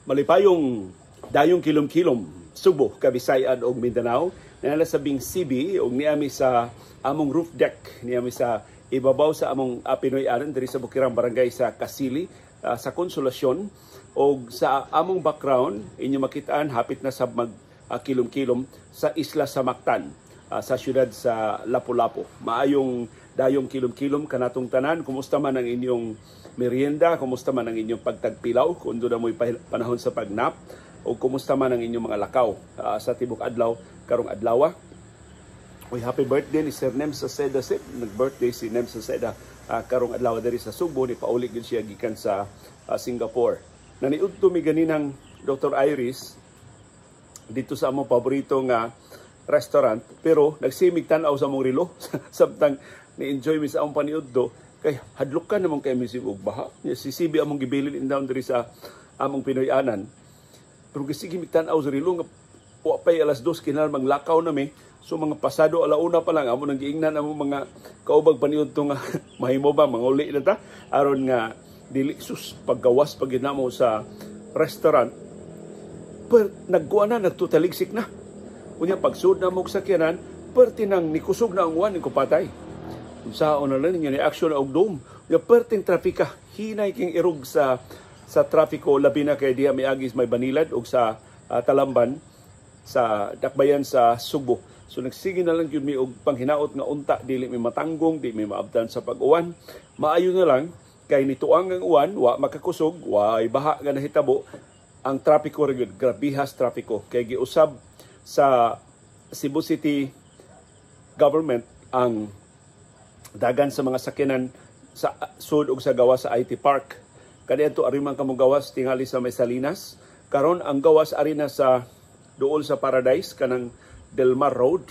Malipayong dayong kilom-kilom Subo, Kabisayan ug Mindanao na sabing CB ug niami sa among roof deck, niami sa ibabaw sa among Pinoy-anan diri sa Bukirang Barangay sa Kasili, sa Konsolasyon, ug sa among background inyo makitaan hapit na sa mag kilom-kilom sa Isla Samactan, sa syudad sa Lapu-Lapu. Maayong dayong kilom-kilom kanatong tanan. Kumusta man ang inyong merienda, kumusta man ang inyong pagtagpilaw kung doon na mo'y panahon sa pagnap, o kumusta man ang inyong mga lakaw sa tibok adlaw karong adlaw. Uy, happy birthday ni Sir Nem Saceda. Nag-birthday si Nem Saceda karong adlaw diri sa Subo. Ni paulit din siya gikan sa Singapore. Naniudto mi ganinang Dr. Iris dito sa among paborito nga restaurant, pero nagsimig tanaw sa among relo samtang ni-enjoy mi sa among paniudto. Kay hadlok ka naman kay misig og baha. Si CB among gibilin in down diri sa among Pinoy-anan. Pero gisigi tan-aw sa rilo nga wa pay alas 2 kinal manglakaw na mi. So mga pasado alauna pa lang amo nang giingnan among mga kaubag paniudto nga mahimo ba manguli na ta aron nga dili sus paggawas pag ginamo sa restaurant. Per nagkuha na nagtutaligsik na. Unya pagsud na mo sakyanan, perti nang nikusog na ang uwan ni kupatay. Unsaon na lang ni action og dome. Ya perting trapika hinay king irog sa trapiko labi na kay diha miagis may Banilad ug sa Talamban sa dakbayan sa Subo. So nagsige na lang gyud mi og panghinaot nga unta dili mi matanggong, di mi maabdan sa pag-uwan. Maayo na lang kay nituang ang uwan, wa makakusog, wa baha nga nahitabo. Ang trapiko ra gyud, grabihas trapiko kay giusab sa Cebu City government ang dagan sa mga sakyanan sa sud ug sa gawas sa IT Park. Kaniadto arimang kamong gawas tingali sa may Salinas. Karon ang gawas ari na sa duol sa Paradise kanang Del Mar Road.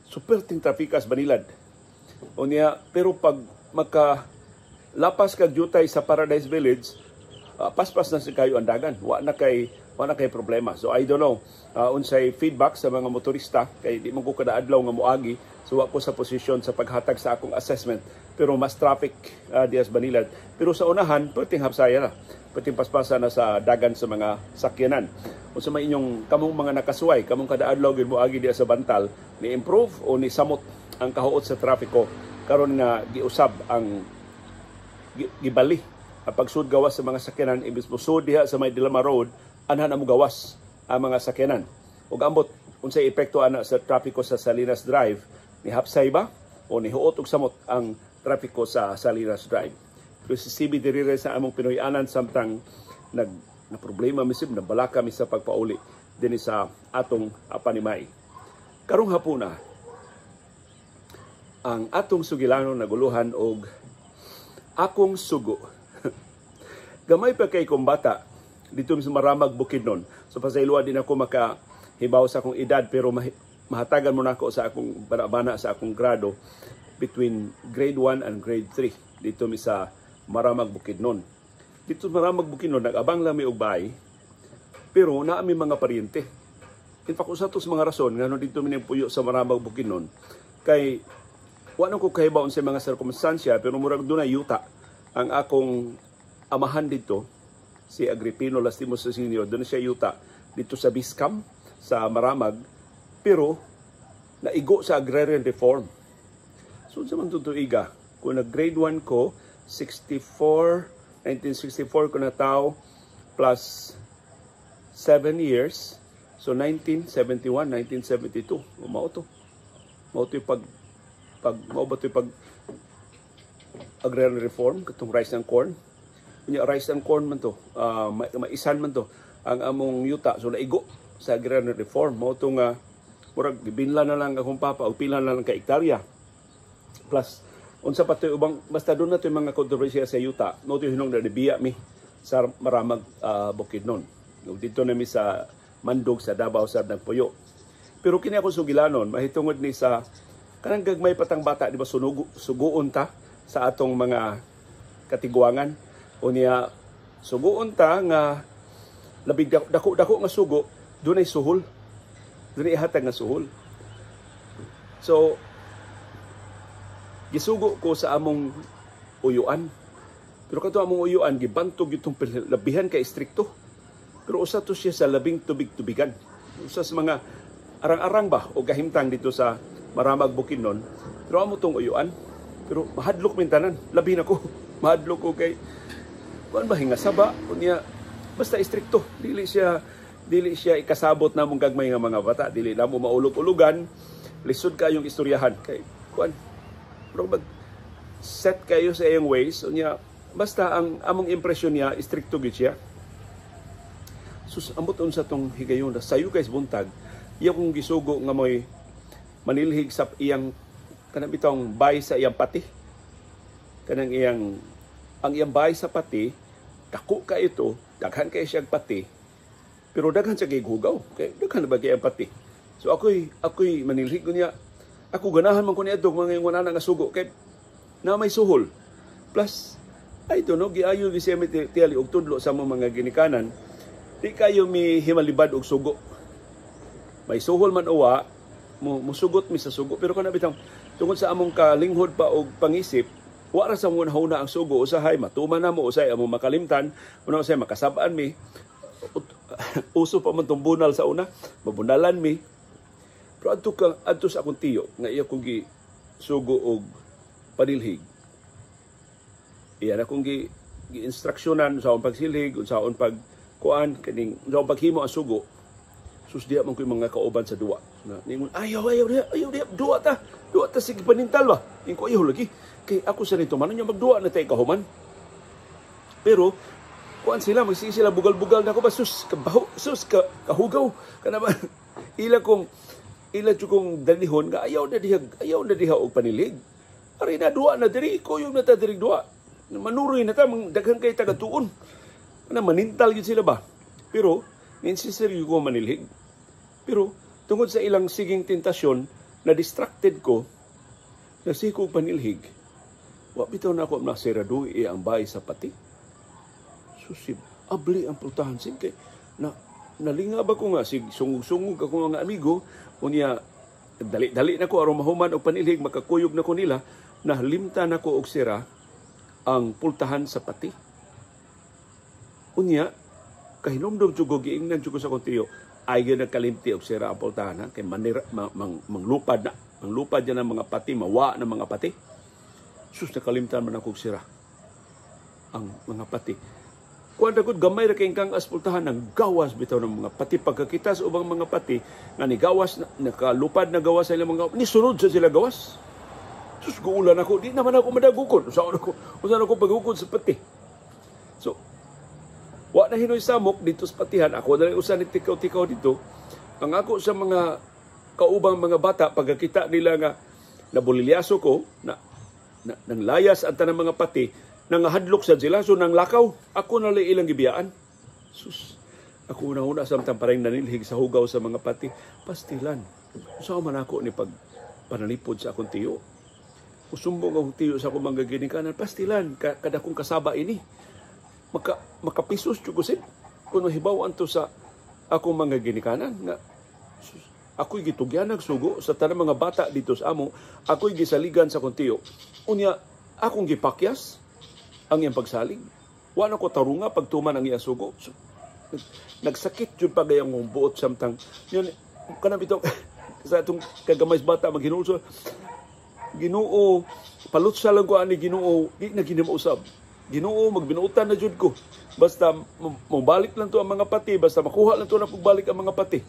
Super ting trapikas Banilad. Unya pero pag lapas ka jutay sa Paradise Village, paspas na si kayo ang dagan. Wa na kay problema. So I don't know unsay feedback sa mga motorista kay di man ko kada adlaw nga moagi. So ako sa posisyon sa paghatag sa akong assessment. Pero mas traffic dias Banilad. Pero sa unahan, perting hapsaya na. Perting paspasa na sa dagan sa mga sakyanan. Kung sa may inyong kamong mga nakasuway, kamong kada adlaw gyud moagi diya sa Bantal, ni-improve o ni samot ang kahuot sa trapiko karon nga giusab ang gibali ang pagsud gawas sa mga sakyanan imbis mo sud diha sa may Dilama Road anhan amo gawas ang mga sakyanan. Ug ambot unsay epekto ana sa trapiko sa Salinas Drive, ni hapsay ba o ni huot og samot ang trapiko sa Salinas Drive. Pero si CB diri sa among Pinoy-anan samtang na problema misib na balaka mi sa pagpauli dinhi sa atong panimay. Karong hapuna ang atong sugilanon naguluhan og akong sugo. Gamay pa kay kong bata dito sa Maramag, Bukidnon. So pasayloa din ako makahibaw sa akong edad pero mahatagan mo na ako sa akong bana sa akong grado between grade 1 and grade 3 dito mi sa Maramag, Bukidnon. Dito sa Maramag, Bukidnon nag-abang lang mi og bahay pero naa mi mga paryente. In fact, usa to sa mga rason ngano dito mi puyo sa Maramag, Bukidnon kay wala ko kahibaw sa mga sirkumstansya pero murag dunay yuta ang akong amahan dito si Agripino Lastimos Sr. Doon siya yuta dito sa Biscam sa Maramag pero naigo sa agrarian reform. So sa man tutuiga kung nag-grade 1 ko 1964 ko na tao plus 7 years so 1971, 1972 mao to pag agrarian reform katong rice and corn. Kunya rice and corn man to, maisan man to ang among yuta so naigo sa agrarian reform. Mao to nga murag gibinla na lang akong papa og pila na lang ka hektarya. Plus unsa pa toy ubang basta doon na toy mga kontrobersiya sa yuta. No to hinong nabiya mi sa Maramag, Bukidnon. Dito na mi sa Mandog sa Davao sa nagpuyo. Pero kini ako sugilanon mahitungod ni sa kanang gagmay patang bata di ba suguon ta sa atong mga katiguangan unya suguon ta nga labig dako nga sugo dunay suhol dunay ihatag nga suhol. So gisugo ko sa among uyuan pero kadto among uyuan gibantog itong labihan kay istrikto Pero usa to siya sa labing tubig-tubigan. Usa sa mga arang-arang ba o kahimtang dito sa Maramag, Bukidnon. Pero amo tong uyuan. Pero mahadlok mintanan. Labi na ko. Mahadlok ko kay kuan ba hingasaba unya basta istrikto. Dili siya ikasabot namong gagmay nga mga bata. Dili na mo maulog-ulugan. Lisod kayong istoryahan kay kuan. Pero mag set kayo sa iyong ways unya basta ang among impresyon niya istrikto gid siya. Sus ambot unsa tong higayon sayo kay buntag. Iya kong gisugo nga moy manilhig sa iyang kanang bitong bay sa iyang pati. Kanang ang iyang bay sa pati, dako ka ito, daghan kay siyang pati. Pero daghan siya kay hugaw. Kay daghan na ba kay ang pati. So ako'y manilhig ko niya. Ako ganahan man ko niya dog mga inguna nga sugo kay na may suhol. Plus I don't know, giayo gi siya tiyali og tudlo sa mga ginikanan. Di kayo mi himalibad og sugo. May suhol man uwa, musugot mi sa sugo. Pero kana bitang tungod sa among kalinghod pa og pangisip, wala sa muna huna ang sugo. Usahay, matuman na mo. Usahay, among makalimtan. Usahay, makasabaan mi. Uso pa man itong bunal sa una. Mabunalan mi. Pero adto sa akong tiyo, nga iya kong sugo og panilhig. Iyan akong gi-instruksyonan sa akong pagsilhig, sa akong pagkuan, sa akong paghimo ang sugo. Sus diya man ko yung mga kauban sa duwa. Ningon, ayaw diya, duwa ta, sige panintal ba? Ningon ko, ayaw lagi. Kay ako sa nito, manon niya magduwa na tayo kahuman. Pero, kuan sila, magsige sila bugal-bugal na ako ba, kahugaw. Kana ba, ila kong dalihon, nga ayaw na diha og panilig. Ari na duwa na diri, kuyog na ta diri duwa. Manuroy na ta, daghan kay taga-tuon. Kana manintal yun sila ba? Pero, ninsiseryo ko manilhig. Pero, tungod sa ilang siging tentasyon, na-distracted ko, nasiko panilhig. Wa bitaw na ako nasirado ang bahay sa pati. Susib, abli ang pultahan sig kay nalingab ako nga sig sungug-sungug ako mga amigo unya dali na ko aron mahuman og panilhig makakuyog na ko nila nalimta na ko og sira ang pultahan sa pati. Unya kahinomdom jud ko giingnan jud ko sa kontiyo ay gyud nagkalimti og sira ang pultahan kay manira manglupad na manglupad yan ang mga pati mawa na mga pati. Sus nakalimtan man ako og sira ang mga pati. Kuan dagod gamay ra kay kang aspultahan ng gawas bitaw ng mga pati pagkakita sa ubang mga pati nga ni gawas nakalupad na gawas sa ilang mga ni sunod sa sila gawas. Sus guulan ako di naman ako madagukon. Usa ako pagukon sa pati. So wa na hinoy samok dito sa patihan ako dali usa ni tikaw-tikaw dito. Ang ako sa mga kaubang mga bata pagkakita nila nga nabulilyaso ko nang layas ang tanang mga pati nang hadlok sa sila so nang lakaw ako na ilang gibiyaan. Sus ako una samtang parang nanilhig sa hugaw sa mga pati pastilan. Usa man ako ni panalipod sa akong tiyo. Usumbong akong tiyo sa akong mga ginikanan pastilan kada kong kasaba ini. Makapisos chukusin kung mahibawan to sa akong mga ginikanan nga ako'y gitugyan nagsugo sa tanang mga bata dito sa amo, ako'y gisaligan sa kontiyo. Unya, akong gipakyas ang iyang pagsalig. Wala ko tarunga pagtuman ang iyang sugo. So, nagsakit yun pa gayang buot samtang. Yun, kanam ito, sa itong kagamays bata, maghinulso, Ginoo, palutsa lang ko ani Ginoo, di na ginausab. Ginoo, magbinuutan na jud ko. Basta, mabalik lang to ang mga pati, basta makuha lang to na pagbalik ang mga pati.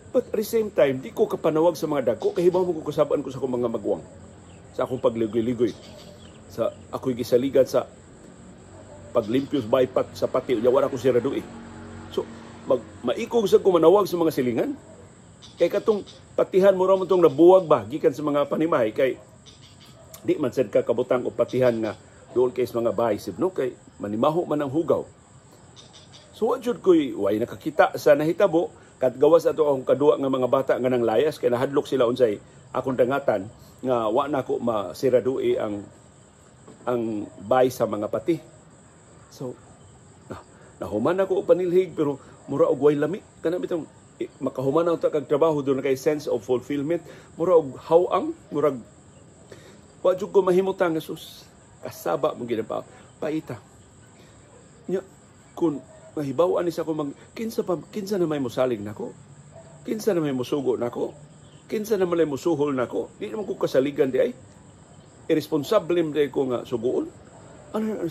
But at the same time, di ko kapanawag sa mga dagko, kahibaw mo ko kasabaan ko sa akong mga magwang. Sa akong pagligoy-ligoy. Sa ako'y gisaligan sa paglimpios baypat sa pati. Yawan ako sirado eh. So, maikog sa kumanawag sa mga silingan. Kay katong patihan mo ramon tong nabuwag ba, gikan sa mga panimay, kay di man sad ka kabutang o patihan nga doon kay mga bahisib, no? Kay manimaho man ang hugaw. So, what should ko'y, way nakakita sa nahitabo, kat gawas ato akong kadua nga mga bata nga nang layas kay nahadlok sila unsay akong dangatan nga wa na ko masiradui ang bay sa mga pati. So nahuman ako og panilhig pero mura og way lami kana bitong makahuman na kag trabaho doon kay sense of fulfillment mura og hawang murag wa jud ko mahimutang nga sus kasaba mo gid pa paita nya kun mahibaw-an ni sa ko kinsa na may mosalig nako. Kinsa na may mosugo nako. Kinsa na may mosuhol nako. Di naman ko kasaligan di ay. Irresponsable di ko nga suguon. Ano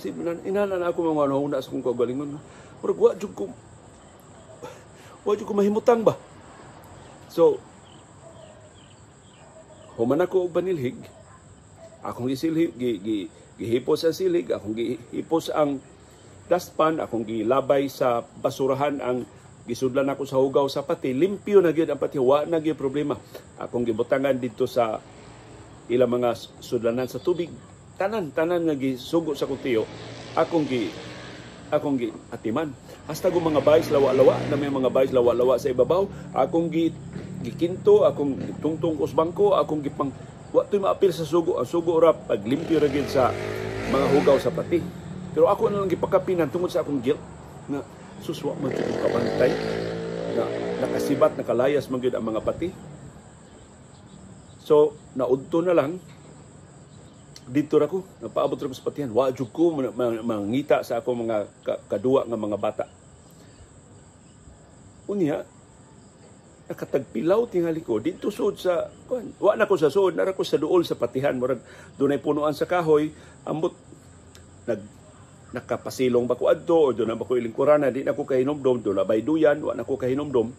inana na ako mga nauna sa kong kagalingon. Pero wa jud ko mahimutang ba. So human ako og banilhig. Akong gisilhig, gihipos ang silig, akong gihipos ang dustpan, akong gilabay sa basurahan ang gisudlan ako sa hugaw sa pati, limpyo na gyud ang pati, wa na gyud problema. Akong gibutangan dito sa ilang mga sudlanan sa tubig, tanan nga gisugo sa kutiyo, akong atiman. Hasta ko mga bayis lawa-lawa, na may mga bayis lawa-lawa sa ibabaw, akong gikinto, akong tungtong ko sa bangko, akong gipang wa to'y maapil sa sugo. Ang sugo rap paglimpyo ra gyud sa mga hugaw sa pati. Pero ako na lang gipakapinan tungod sa akong guilt na suswa man gyud kabantay na nakasibat, nakalayas man gyud ang mga pati. So naudto na lang dito ra ko, napaabot ra ko sa patihan. Wa jud ko mangita sa ako mga kaduwa nga mga bata. Unya nakatagpilaw tingali ko dito sud sa wa na ko sa sud, nara ko sa duol sa patihan, murag dunay punuan sa kahoy, ambot nakapasilong ba ko adto o doon na ba ko ilingkurana, di na ko kahinomdom, doon na bay duyan, wa na ko kahinomdom.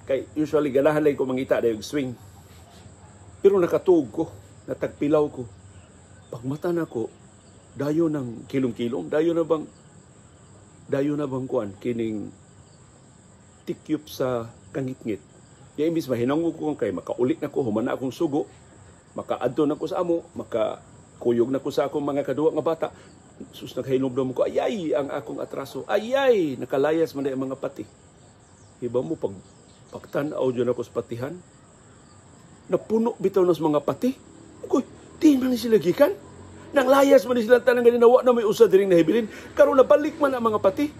Kay usually ganahan lang ko mangita dayog swing. Pero nakatuog ko, natagpilaw ko. Pagmata na ko, dayo ng kilom-kilom, dayo na bang kuan kining tikyop sa kangitngit. Kaya imbis mahinangog ko kay makaulit na ko, human na akong sugo, makaadto na ko sa amo, makakuyog na ko sa akong mga kaduwa nga bata. Sus, naghahinomdom ko, ayay ang akong atraso, ayay, nakalayas man ang mga pati. Iba mo, pagtanaw dyan ako sa patihan, napuno bitaw na sa mga pati. Uy, di man sila gikan. Nang layas man sila tanang ganinawa na may usa diring nahibilin, karon nabalik man ang mga pati.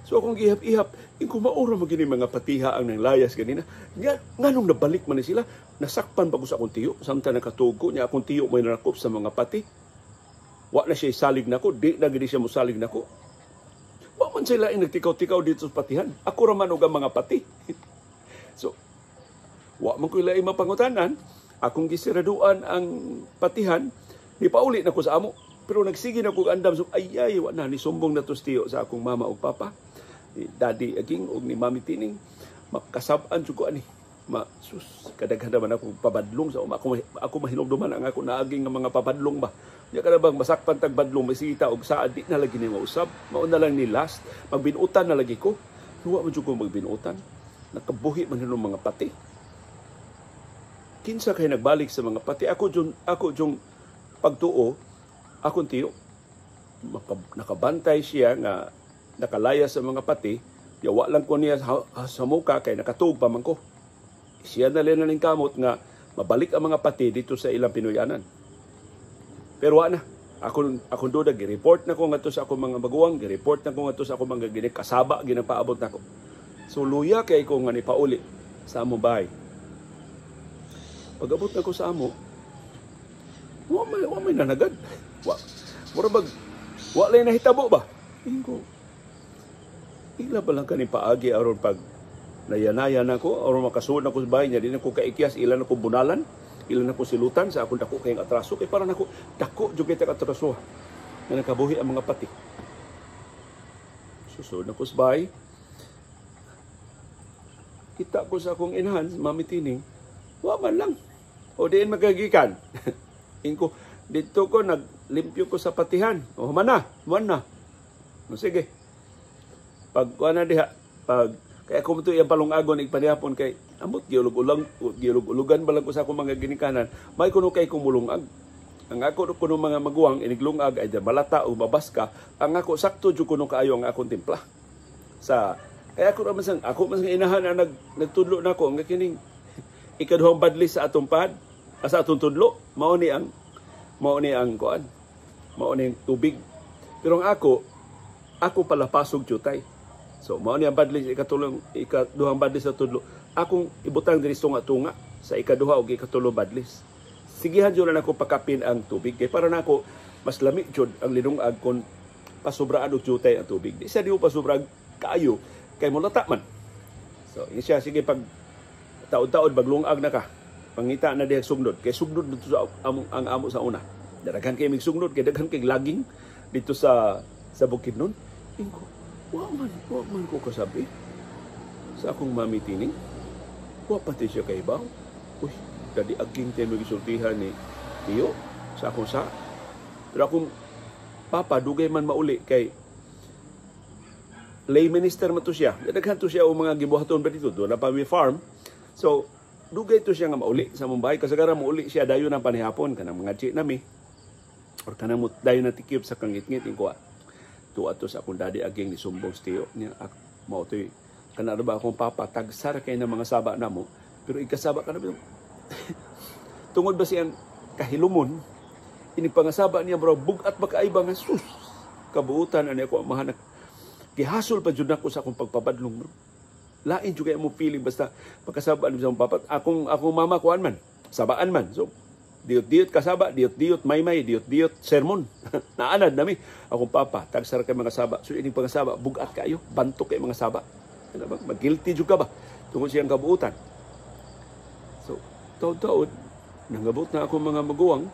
So akong gihap-ihap, kung maura magini mga patiha ang nang layas ganina, nganong nabalik man sila, nasakpan pa ko sa akong tiyo, samtang nakatuog ko, niya akong tiyo may narakop sa mga pati. Wa na siya salig nako, di na gini siya mosalig nako. Wa man sila nagtikaw-tikaw dito sa patihan. Ako raman og ang mga pati. So, wa man ko ilay mapangutanan, akong gisiraduan ang patihan, ni pauli na ko sa amo. Pero nagsige na ko andam, so ayay, wa na, ni sumbong na to tiyo sa akong mama o papa. Ni Daddy Aging o ni Mami Tining, makasab-an ko ani. Sus, kadaghan naman ako pabadlong sa ako mahinumduman ang ako naaging nga mga pabadlong ba. Nya kada bang masakpan tag badlong masita og saad di na lagi ni mausab, mao na lang ni last, magbinutan na lagi ko. Wa man jud ko magbinutan. Nakabuhi man hinom mga pati. Kinsa kay nagbalik sa mga pati, ako jung pagtuo, akong tiyo nakabantay siya nga nakalaya sa mga pati, yawa lang ko niya sa muka kay nakatuog pa man ko. Siya na rin ng kamot nga mabalik ang mga pati dito sa ilang Pinoyanan. Pero na, akong duda, gireport na ko nga to sa akong mga maguwang, gireport na ko nga to sa akong mga kasaba, ginapaabot na ko. So luya kay ko nga ni pauli sa among bahay. Pag-abot na ko sa amo, wa may nanagad. Wa lang nahitabo ba? Ko, ila ba lang kaning paagi aron pag nayanayan ako, aron makasuod na ko sa bahay niya, di na ko kaikyas, ilan ako bunalan, ilan ako silutan sa akong dako kayong atraso, kay para nako dako jud kay atraso na nakabuhi ang mga pati. Susod na ko sa bahay, kita ko sa akong inahan, Mami Tining, wa man lang. O diin magagikan. Inko, dito ko naglimpyo ko sa patihan. O man na. No, sige. Pag na diha, kaya kung ito yung palungagon igpanihapon kay amot giulog-ulugan balang ko sa akong mga ginikanan, may kuno kay kumulungag. Ang ako kuno mga maguwang iniglungag ay balata o babaska, ang ako sakto jud kuno kaayo ang akong timpla. Kaya ako man sang inahan na nagtudlo nako ang kining ikaduhang badlis sa atong pad, sa atong tudlo, mao ni ang kuan. Mao ni ang tubig. Pero ang ako pala pasog jutay. So mao ni ang badlis ikaduhang badlis sa tudlo. Akong ibutang diri tunga sa ikaduha ug ikatulo badlis. Sigihan jud na ako pakapin ang tubig kay para nako mas lami jud ang linungag kon pasubraan og jutay ang tubig. Di sa diyo pasubrag kaayo kay mulata man. So in siya sige pag taod-taod baglungag na ka, pangita na diha sugnod kay sugnod dito sa ang amo sa una. Daghan kay mig sugnod kay daghan kay laging dito sa Bukidnon. Ingo, wa man ko kasabi sa akong mami tining. Wa pati siya kay baw. Uy, kadi aging tayo gisultihan ni Tiyo sa akong sa. Pero akong papa dugay man mauli kay lay minister man to siya. Daghan to siya o mga gibuhaton ba dito do na pa farm. So dugay to siya nga mauli sa Mumbai. Kasagaran mauli siya dayon ang panihapon kanang mga chi nami. Or kanang dayon na tikip sa kangit-ngit ko. Tuwa to sa akong daddy aging ni sumbong Tiyo niya mao toy kana ba akong papa tagsar kay na mga saba namo pero ikasaba ka na tungod ba siyang kahilumon ini pangasaba niya bro bugat makaiba nga sus kabuutan ani ako mahanak gihasol pa jud nako sa akong pagpabadlong bro lain jud kay mo feeling basta pagkasaba ni sa akong papa akong mama kuan man sabaan man so diot kasaba diot may diot sermon naanad nami akong papa tagsar kay mga saba so ini pangasaba bugat kayo bantok kay mga saba mag-guilty juga ba tungkol siyang kabuutan. So, taon-taon, nangabot na ako mga maguwang,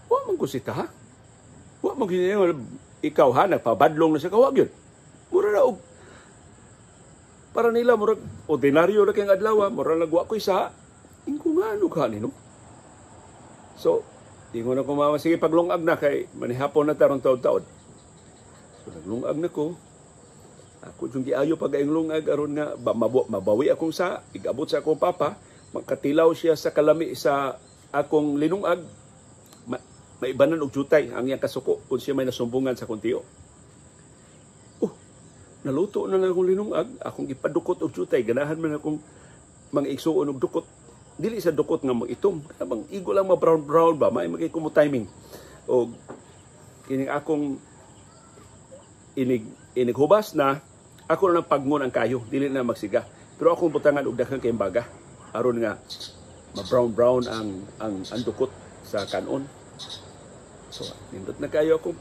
wa man ko sita ha? Wa man ginagawa, ikaw ha, nagpabadlong na siya, kawag yun. Mura na, para nila, mura, ordinaryo na kayong adlaw, mura nagwa ko isa, ingko nga, ano ka, no? So, di ko na kumama, sige, paglungag na kay, manihapon na tarong taon-taon. So, naglungag na ko, ako yung giayo pag ayong lungag aron nga mabawi akong sa igabot sa akong papa magkatilaw siya sa kalami sa akong linungag maibanan og jutay ang iyang kasuko kung siya may nasumbungan sa akong tiyo. Naluto na lang akong linungag akong ipadukot og jutay ganahan man akong mga igsuon og dukot dili sa dukot nga mag-itom bang igo lang ma-brown ba may magikumo timing og kining akong inighubas na ako na pagmon ang kayo, dili na magsiga. Pero akong butangan og daghang kay baga aron nga ma-brown ang dukot sa kanon. So, nindot na kayo akong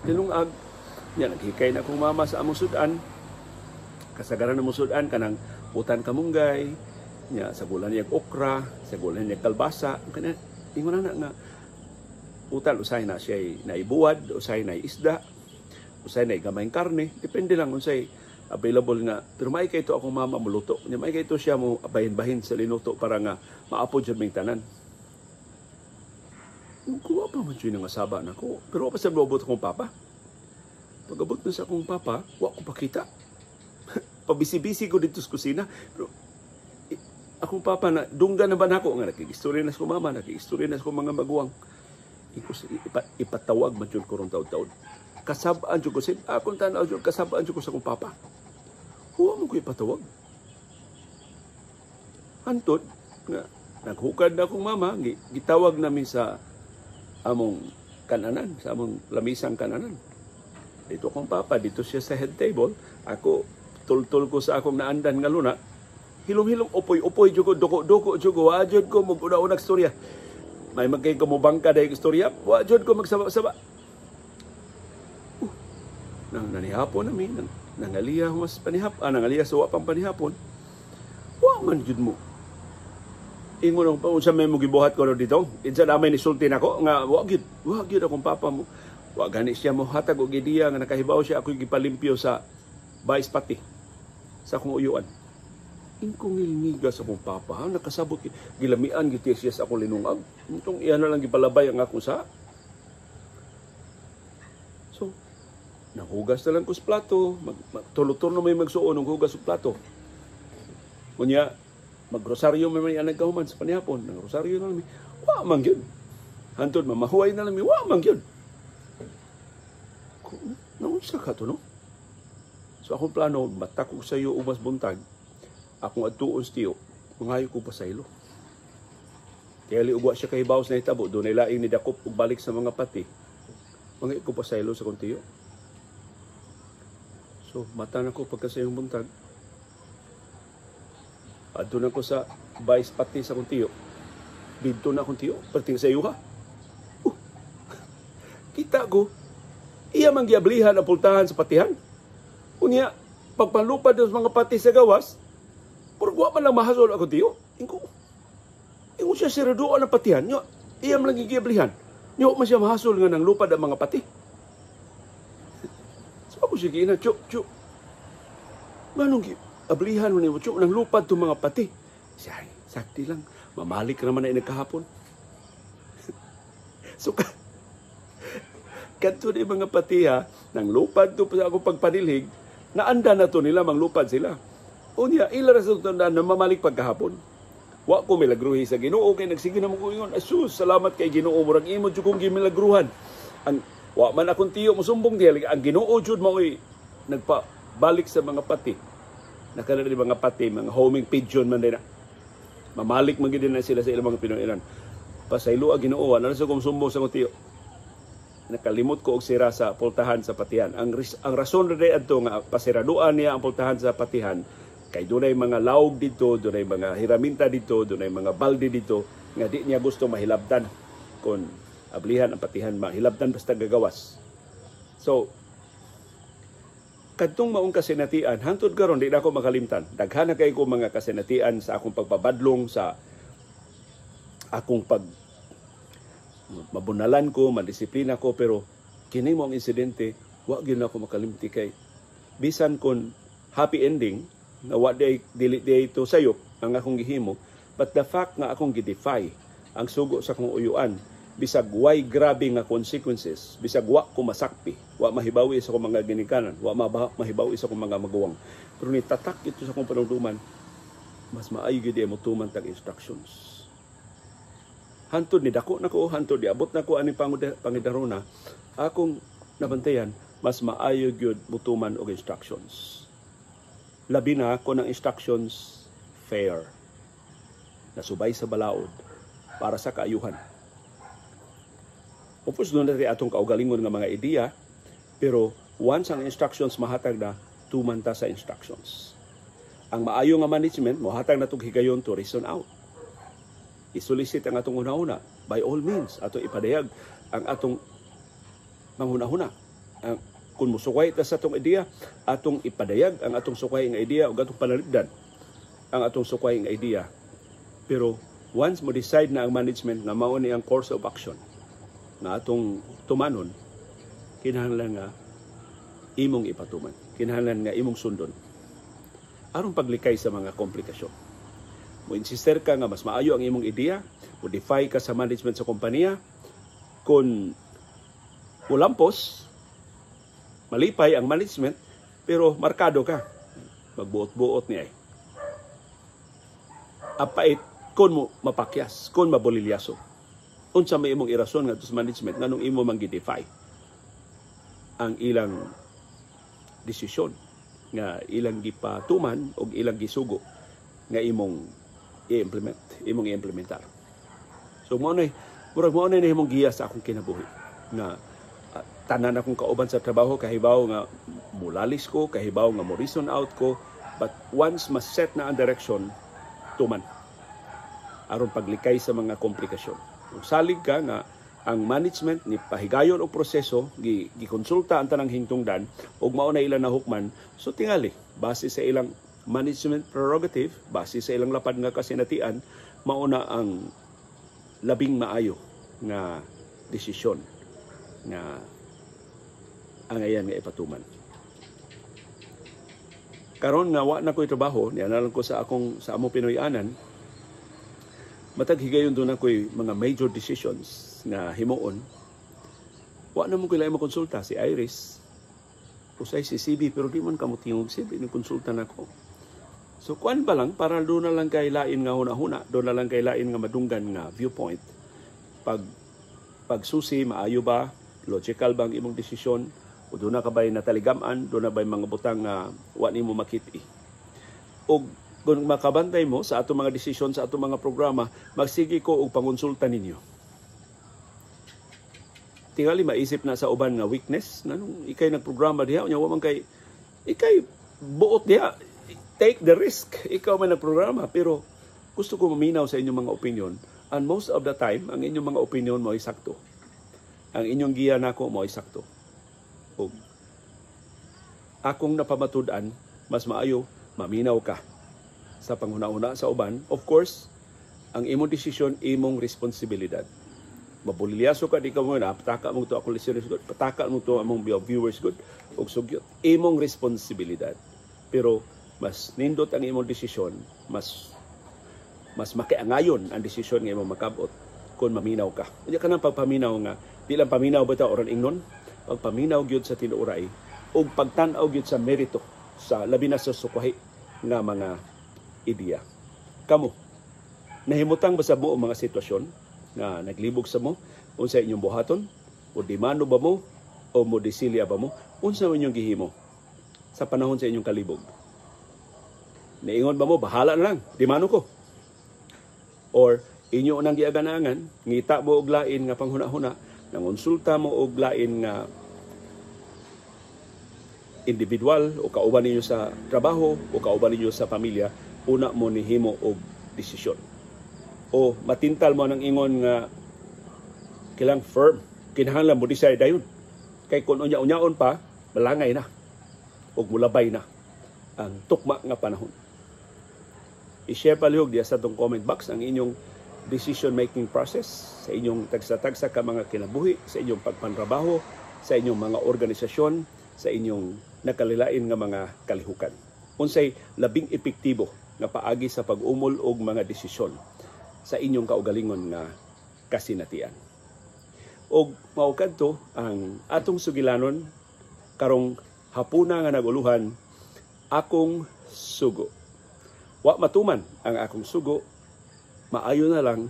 tinungag. Nya naghikay na akong mama sa among sudan. Kasagaran na among sudan kanang utan kamunggay, nya sagulan niya okra, sagulan niya kalbasa, kana ingon na nga utan usay na siya naibuwad, usay na isda, usay na gamayng karne, depende lang unsay available nga. Pero may kay ito akong mama muluto. May kay ito siya mo bahin-bahin sa linuto para nga maapod siya ming tanan. Kuha pa man siya nga saba na ko. Pero pa sa lobot akong papa. Pag-abot na sa akong papa, wa ko pakita. Pabisi-bisi ko dito sa kusina. Pero akong papa na, dungga na ba na ako? Nga nakikistorya na sa mama, nakikistorya na sa mga maguwang. Ipatawag man yun ko rong taon-taon. Kasabaan ko sin akong tanaw jud kasabaan ko sa akong papa. Huwa mo ko ipatawag. Hantod nga naghukad na akong mama, gitawag namin sa among kananan, sa among lamisang kananan. Dito akong papa, dito siya sa head table, ako tultul ko sa akong naandan nga luna. Hilom-hilom upoy jud ko doko jud ko wa jud ko mag-una-unag istorya. May magkay ko mo bangka dayong istorya, wa jud ko magsaba-saba. Nang nanihapon namin, nangaliya mas nangaliya sa wapang panihapon, wa man jud mo. Ingon ang paunsa may mo gibuhat ko dito, insa damay ni sulti nako nga wa gyud akong papa mo. Wa gani siya mo hatag og ideya nga nakahibaw siya ako gipalimpyo sa vice pati sa akong uyuan. Ingkong ngilngiga sa akong papa, nakasabot gilamian giti siya sa akong linungag. Intong iya na lang gipalabay ang ako sa. So, nanghugas na lang ko sa plato, tulo-turno may magsuon ng hugas sa plato. Kunya, mag-rosaryo may nagkahuman sa panihapon, nag-rosaryo na namin, wa man yun. Hantod, mamahuay na namin, wa man yun. Naunsa ka to, no? So akong plano, batak ko sa iyo umas buntag, akong adtuon sa tiyo, mangayo ko pa sa ilo. Kaya liugwa siya kahibaw sa hitabo, doon ay laing ni Dakop ug balik sa mga pati. Mangayo ko pa sa ilo sa kong tiyo. So, mata na ko pagkasayong buntag. Adto na ko sa vice pati sa kong tiyo. Dito na akong tiyo, perting sa iyo ha. Kita ko, iya man giablihan ang pultahan sa patihan. Unya, pagpanlupad sa mga pati sa gawas, purwa man lang mahasol ako tiyo. Ingo siya siraduan ng patihan. Nyo, iyam lang gigiblihan. Nyo, man siya mahasol nga ng lupad ang mga pati. So ako sige na, Chuk. Manong ablihan mo ni Chuk ng lupad itong mga pati. Siya, sakti lang. Mamalik naman na inagkahapon. So, kanto ni mga pati ha, ng lupad to sa akong pagpanilig, naanda na to nila, manglupad sila. Unya, ila rason tandaan na mamalik pagkahapon. Wa ko milagruhi sa Ginoo kay nagsige na mo ko ingon. Asus, salamat kay Ginoo murag imo jud kong gimilagruhan. Ang wa man akong tiyo mosumbong diha ang Ginoo jud mao'y nagpabalik sa mga pati. Nakana ni mga pati, mga homing pigeon man din. Mamalik man gid na sila sa ilang mga Pinoy-Iran. Pasaylo ang Ginoo, ana sa kong sumbong sa tiyo. Nakalimot ko og sira sa pultahan sa patihan. Ang rason rin adto nga pasiraduan niya ang pultahan sa patihan kay dunay mga laog dito, dunay mga hiraminta dito, dunay mga balde dito nga di niya gusto mahilabdan kon ablihan ang patihan, mahilabdan basta gagawas. So kadtong maong kasinatian hangtod karon di na ako makalimtan. Daghan na kay ko mga kasinatian sa akong pagpabadlong, sa akong mabunalan ko, madisiplina ko, pero kini mo ang insidente, wa gyud ako makalimti kay bisan kon happy ending na wa dili to sayop ang akong gihimo, but the fact nga akong gidefy ang sugo sa akong uyuan, bisag way grabe nga consequences, bisag wa ko masakpi, wa mahibawi sa akong mga ginikanan, wa mahibawi sa akong mga maguwang, pero nitatak ito sa akong panumduman, mas maayo gyud mo tuman tag instructions. Hantod ni dako nako, hantod di abot nako ani pangidarona, akong nabantayan mas maayo gyud mutuman og instructions. Labi na kung ang instructions fair, nasubay sa balaod para sa kaayuhan. Upos doon natin atong kaugalingon nga mga ideya, pero once ang instructions mahatag na, tumanta sa instructions. Ang maayo nga management, mahatag na itong higayon to reason out. Isulisit ang atong una-una. By all means, ato ipadayag ang atong manghuna-huna. Kung musukay ta sa atong ideya, atong ipadayag ang atong sukay nga ideya o atong panalipdan ang atong sukay nga ideya. Pero once mo decide na ang management nga mao ni ang course of action na atong tumanon, kinahanglan nga imong ipatuman. Kinahanglan nga imong sundon. Aron paglikay sa mga komplikasyon. Mo insister ka nga mas maayo ang imong ideya, mo defy ka sa management sa kompanya, kung ulampos, malipay ang management, pero markado ka. Magbuot-buot niya. Apait, kung mo mapakyas, kung mabolilyaso. Unsa may imong irason nga sa management, nganong imo mangi-defy ang ilang desisyon nga ilang gipatuman o ilang gisugo nga imong i-implementar. So mo na imong giya sa akong kinabuhi na tanan akong kauban sa trabaho, kahibaw nga mulalis ko, kahibaw nga mo reason out ko, but once ma-set na ang direction, tuman aron paglikay sa mga komplikasyon. Kung salig ka nga ang management ni pahigayon og proseso, gikonsulta ang tanang hingtungdan ug mao na ilang nahukman, so tingali base sa ilang management prerogative, base sa ilang lapad nga kasinatian, mao na ang labing maayo nga desisyon nga ang ayan nga ipatuman. Karon nga wa na ko'y trabaho, nianalan ko sa among Pinoy-anan, matag higayon doon ako'y mga major decisions nga himuon. Wa na mo ko ilay makonsulta si Iris, usay si CB, pero di man kamutingog CB, nagkonsulta na ko. So kuan ba lang, para doon na lang kay lain nga huna-huna, doon na lang kay lain nga madunggan nga viewpoint. Pagsusi, maayo ba, logical ba ang imong desisyon, o doon na ka ba'y nataligaman, doon na ba'y mga butang nga wa nimo makiti. O kung makabantay mo sa atong mga desisyon, sa atong mga programa, magsige ko og pangonsulta ninyo. Tingali maisip na sa uban nga weakness, nanong ikay nagprograma diha, unya wa man kay ikay buot diha, take the risk. Ikaw man nagprograma, pero gusto ko maminaw sa inyong mga opinion, and most of the time ang inyong mga opinion mo ay sakto. Ang inyong giya nako mo ay sakto. akong napamatud-an, mas maayo maminaw ka sa panghuna-huna sa uban. Of course, ang imong desisyon, imong responsibilidad. Mabulilyaso ka, di ka mo na, pataka mo ito, ako listeners good, pataka mo ito, among viewers good, o sugyot, imong responsibilidad. Pero, mas nindot ang imong desisyon, mas makiangayon ang desisyon ng imong makabot kung maminaw ka. Hindi ka nang pagpaminaw nga, di lang paminaw ba ito, oran ingnon, pagpaminaw gyud sa tinuray, o pagtanaw gyud sa merito, sa labi na sa sukwahi nga mga ideya. Kamo, nahimutang ba sa mo ang mga sitwasyon na naglibog sa mo, unsa inyong buhaton, o dimano ba mo, o mo disilya ba mo, unsa inyong gihimo sa panahon sa inyong kalibog? Niingon ba mo, bahala na lang, dimano ko? Or inyo nang giaganangan, ngita mo og lain nga panghuna-huna, nangonsulta mo og lain nga individual o kauban ninyo sa trabaho o kauban ninyo sa pamilya, una mo nihimo og desisyon. O matintal mo nang ingon nga kilang firm, kinahanglan mo decide dayon. Kay kung unya-unyaon pa, malangay na o mulabay na ang tukma nga panahon. I-share palihog diya sa itong comment box ang inyong decision-making process sa inyong tagsa-tagsa ka mga kinabuhi, sa inyong pagpantrabaho, sa inyong mga organisasyon, sa inyong nakalilain nga mga kalihukan. Unsay labing epektibo nga paagi sa pag-umol og mga desisyon sa inyong kaugalingon nga kasinatian. Og mao kadto ang atong sugilanon karong hapuna nga naguluhan, akong sugo. Wa matuman ang akong sugo, maayo na lang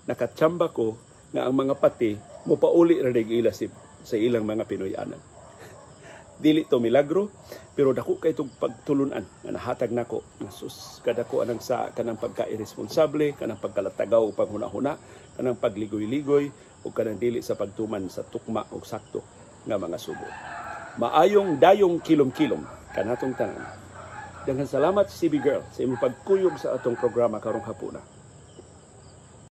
nakatsamba ko nga ang mga pati mopauli ra dig ilasip sa ilang mga Pinoyanan. Dili to milagro, pero dako kay itong pagtulunan na nahatag nako na sus kadako anang sa kanang pagka-irresponsable, kanang pagkalatagaw o panghuna-huna, kanang pagligoy-ligoy o kanang dili sa pagtuman sa tukma o sakto nga mga sugo. Maayong dayong kilom-kilom kanatong tanan. Daghang salamat CB Girl sa imong pagkuyog sa atong programa karong hapuna.